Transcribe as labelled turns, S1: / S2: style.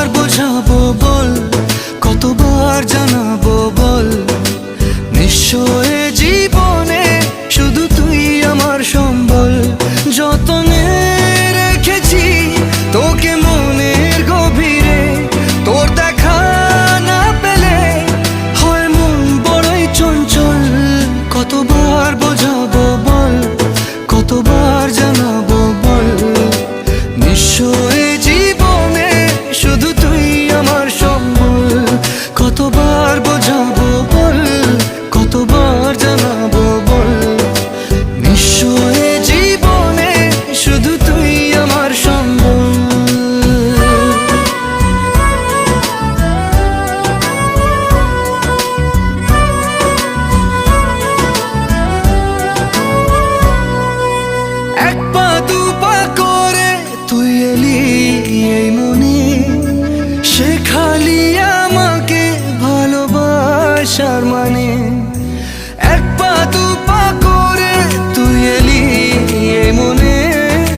S1: কতবার বোঝাবো বল, কতবার জানাবো বল, নিঃস্ব এ জীবনে শুধু তুই আমার সম্বল। যতনে রেখেছি তোকে মনের গভীরে, তোর দেখা না পেলে হয় মন বড়ই চঞ্চল। কতবার বোঝাবো বল, কতবার জানাবো বল, নিঃস্ব এ জীবনে শুধু তুই আমার সম্বল। কতবার বোঝাবো বল, কতবার জানাবো বল, নিঃস্ব এ জীবনে শুধু তুই আমার সম্বল। এক পা দু পা করে তুই এলি এই মনে, সে খালি